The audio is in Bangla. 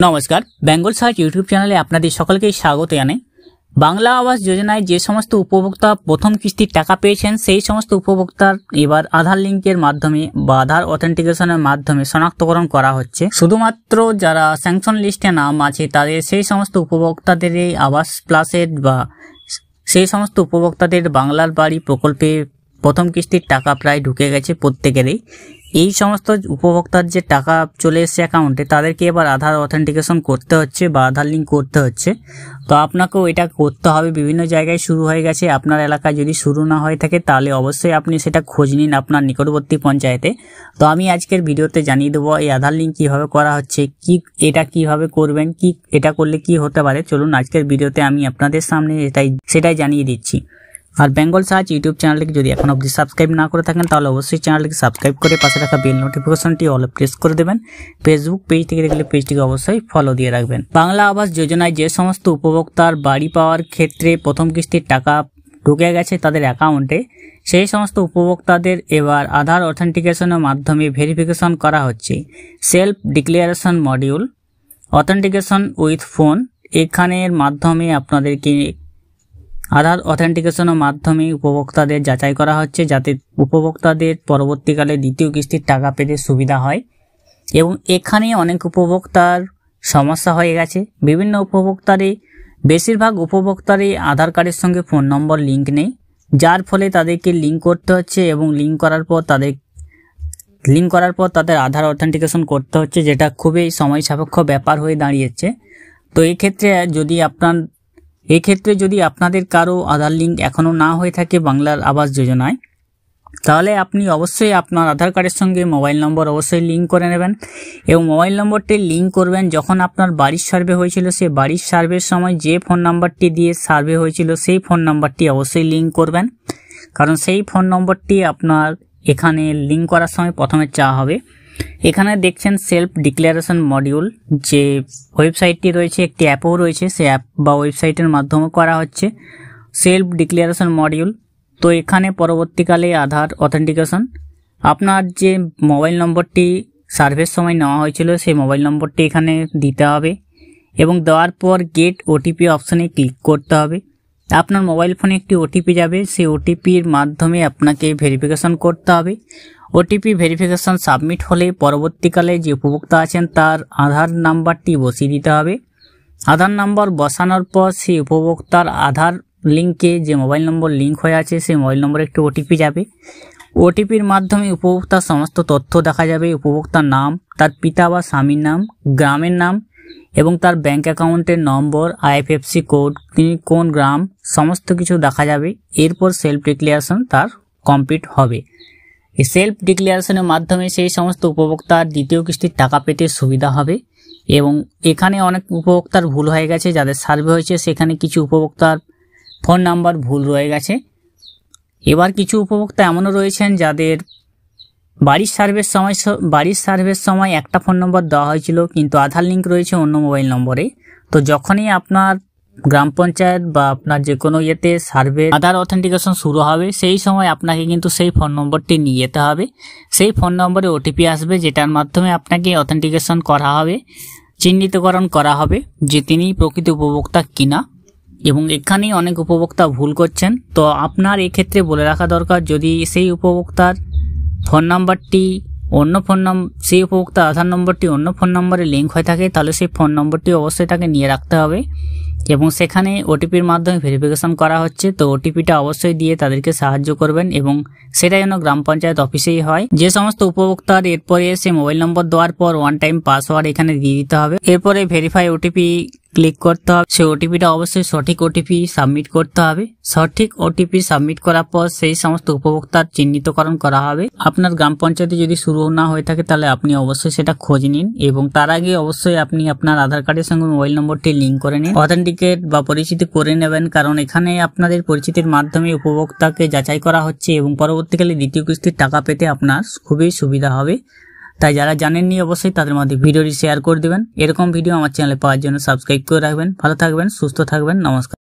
নমস্কার, বেঙ্গল সার্চ ইউটিউব চ্যানেলে আপনাদের সকলকে স্বাগত জানাই। বাংলা আবাস যোজনায় যে সমস্ত উপভোক্তা প্রথম কিস্তির টাকা পেয়েছেন সেই সমস্ত উপভোক্তার এবার আধার লিঙ্কের মাধ্যমে বা আধার অথেন্টিকেশনের মাধ্যমে শনাক্তকরণ করা হচ্ছে। শুধুমাত্র যারা স্যাংশন লিস্টে নাম আছে তাদের সেই সমস্ত উপভোক্তাদের এই আবাস প্লাসের বা সেই সমস্ত উপভোক্তাদের বাংলার বাড়ি প্রকল্পে প্রথম কিস্তির টাকা প্রায় ঢুকে গেছে প্রত্যেকেরই। এই সমস্ত উপভোক্তার যে টাকা চলে এসছে অ্যাকাউন্টে তাদেরকে এবার আধার অথেন্টিকেশন করতে হচ্ছে বা আধার লিঙ্ক করতে হচ্ছে। তো আপনাকেও এটা করতে হবে। বিভিন্ন জায়গায় শুরু হয়ে গেছে, আপনার এলাকায় যদি শুরু না হয়ে থাকে তাহলে অবশ্যই আপনি সেটা খোঁজ নিন আপনার নিকটবর্তী পঞ্চায়েতে। তো আমি আজকের ভিডিওতে জানিয়ে দেবো এই আধার লিঙ্ক কীভাবে করা হচ্ছে, এটা কিভাবে করবেন, এটা করলে কি হতে পারে। চলুন আজকের ভিডিওতে আমি আপনাদের সামনে সেটাই জানিয়ে দিচ্ছি। আর বেঙ্গল সার্চ ইউটিউব চ্যানেলকে যদি এখন অবধি সাবস্ক্রাইব না করে থাকেন তাহলে অবশ্যই চ্যানেলকে সাবস্ক্রাইব করে পাশে রাখা বেল নোটিফিকেশনটি অলে প্রেস করে দেবেন। ফেসবুক পেজ থেকে দেখলে পেজটিকে অবশ্যই ফলো দিয়ে রাখবেন। বাংলা আবাস যোজনায় যে সমস্ত উপভোক্তার বাড়ি পাওয়ার ক্ষেত্রে প্রথম কিস্তির টাকা ঢুকে গেছে তাদের অ্যাকাউন্টে, সেই সমস্ত উপভোক্তাদের এবার আধার অথেন্টিকেশনের মাধ্যমে ভেরিফিকেশন করা হচ্ছে। Self declaration module authentication with phone, এখানের মাধ্যমে আপনাদেরকে আধার অথেন্টিকেশনের মাধ্যমে উপভোক্তাদের যাচাই করা হচ্ছে যাতে উপভোক্তাদের পরবর্তীকালে দ্বিতীয় কিস্তির টাকা পেতে সুবিধা হয়। এবং এখানে অনেক উপভোক্তার সমস্যা হয়ে গেছে। বিভিন্ন বেশিরভাগ উপভোক্তারই আধার কার্ডের সঙ্গে ফোন নম্বর লিঙ্ক নেই, যার ফলে তাদেরকে লিঙ্ক করতে হচ্ছে এবং লিঙ্ক করার পর তাদের আধার অথেন্টিকেশন করতে হচ্ছে, যেটা খুবই সময় সাপেক্ষ ব্যাপার হয়ে দাঁড়িয়েছে। তো এই ক্ষেত্রে যদি আপনাদের কারো আধার লিঙ্ক এখনও না হয়ে থাকে বাংলার আবাস যোজনায়, তাহলে আপনি অবশ্যই আপনার আধার কার্ডের সঙ্গে মোবাইল নম্বর অবশ্যই লিঙ্ক করে নেবেন। এবং মোবাইল নম্বরটি লিঙ্ক করবেন যখন আপনার বাড়ির সার্ভে হয়েছিল, সেই বাড়ির সার্ভের সময় যে ফোন নাম্বারটি দিয়ে সার্ভে হয়েছিল সেই ফোন নাম্বারটি অবশ্যই লিঙ্ক করবেন, কারণ সেই ফোন নম্বরটি আপনার এখানে লিঙ্ক করার সময় প্রথমে চাওয়া হবে। এখানে দেখছেন সেলফ ডিক্লারেশন মডিউল যে ওয়েবসাইটটি রয়েছে, একটি অ্যাপও রয়েছে, সেই অ্যাপ বা ওয়েবসাইটের মাধ্যমে করা হচ্ছে সেলফ ডিক্লারেশন মডিউল। তো এখানে পরবর্তীকালে আধার অথেন্টিকেশন, আপনার যে মোবাইল নম্বরটি সার্ভের সময় নেওয়া হয়েছিল সেই মোবাইল নম্বরটি এখানে দিতে হবে এবং দেওয়ার পর গেট ওটিপি অপশানে ক্লিক করতে হবে। আপনার মোবাইল ফোনে একটি ওটিপি যাবে, সেই ওটিপির মাধ্যমে আপনাকে ভেরিফিকেশন করতে হবে। ওটিপি ভেরিফিকেশন সাবমিট হলে পরবর্তীকালে যে উপভোক্তা আছেন তার আধার নাম্বারটি বসিয়ে দিতে হবে। আধার নাম্বার বসানোর পর সেই উপভোক্তার আধার লিঙ্কে যে মোবাইল নম্বর লিঙ্ক হয়ে আছে সেই মোবাইল নম্বরে একটি ওটিপি যাবে। ওটিপির মাধ্যমে উপভোক্তার সমস্ত তথ্য দেখা যাবে, উপভোক্তার নাম, তার পিতা বা স্বামীর নাম, গ্রামের নাম এবং তার ব্যাংক অ্যাকাউন্টের নম্বর, আইএফএসসি কোড, তিনি কোন গ্রাম, সমস্ত কিছু দেখা যাবে। এরপর সেলফ ডিক্লারেশন তার কমপ্লিট হবে। এই সেলফ ডিক্লারেশনের মাধ্যমে সেই সমস্ত উপভোক্তার দ্বিতীয় কিস্তির টাকা পেতে সুবিধা হবে। এবং এখানে অনেক উপভোক্তার ভুল হয়ে গেছে, যাদের সার্ভে হয়েছে সেখানে কিছু উপভোক্তার ফোন নাম্বার ভুল রয়ে গেছে। এবার কিছু উপভোক্তা এমনও রয়েছেন যাদের বাড়ির সার্ভের সময় একটা ফোন নম্বর দেওয়া হয়েছিল কিন্তু আধার লিঙ্ক রয়েছে অন্য মোবাইল নম্বরে। তো যখনই আপনার গ্রাম পঞ্চায়েত বা আপনার যে কোনো সার্ভে আধার অথেন্টিকেশন শুরু হবে সেই সময় আপনাকে কিন্তু সেই ফোন নম্বরটি নিয়ে যেতে হবে। সেই ফোন নম্বরে ওটিপি আসবে, যেটার মাধ্যমে আপনাকে অথেন্টিকেশন করা হবে, চিহ্নিতকরণ করা হবে যে তিনি প্রকৃত উপভোক্তা কিনা। এবং এখানেই অনেক উপভোক্তা ভুল করছেন। তো আপনার এক্ষেত্রে বলে রাখা দরকার, যদি সেই উপভোক্তার সেই উপভোক্তার আধার নম্বরটি অন্য ফোন নম্বরে লিঙ্ক হয়ে থাকে তাহলে সেই ফোন নম্বরটি অবশ্যই তাকে নিয়ে রাখতে হবে। এবং সেখানে ওটিপির মাধ্যমে ভেরিফিকেশন করা হচ্ছে, তো ওটিপিটা অবশ্যই দিয়ে তাদেরকে সাহায্য করবেন এবং সেটা যেন গ্রাম পঞ্চায়েত অফিসেই হয়। যে সমস্ত উপভোক্তার এরপরে সে মোবাইল নম্বর দেওয়ার পর ওয়ান টাইম পাসওয়ার্ড এখানে দিয়ে দিতে হবে। এরপরে ভেরিফাই ওটিপি ক্লিক করতে হবে, সেই ওটিপিটা অবশ্যই সঠিক ওটিপি সাবমিট করতে হবে। সঠিক ওটিপি সাবমিট করার পর সেই সমস্ত উপভোক্তার চিহ্নিতকরণ করা হবে। আপনার গ্রাম পঞ্চায়েতে যদি শুরু না হয়ে থাকে তাহলে আপনি অবশ্যই সেটা খোঁজ নিন এবং তার আগে অবশ্যই আপনি আপনার আধার কার্ডের সঙ্গে মোবাইল নম্বরটি লিঙ্ক করে নিন, অথেন্টিকেট বা পরিচিতি করে নেবেন, কারণ এখানে আপনাদের পরিচিতির মাধ্যমে উপভোক্তাকে যাচাই করা হচ্ছে এবং পরবর্তীকালে দ্বিতীয় কিস্তির টাকা পেতে আপনার খুবই সুবিধা হবে। তাই যারা জানেননি অবশ্যই তাদের মধ্যে ভিডিওটি শেয়ার করে দেবেন। এরকম ভিডিও আমার চ্যানেলে পাওয়ার জন্য সাবস্ক্রাইব করে রাখবেন। ভালো থাকবেন, সুস্থ থাকবেন, নমস্কার।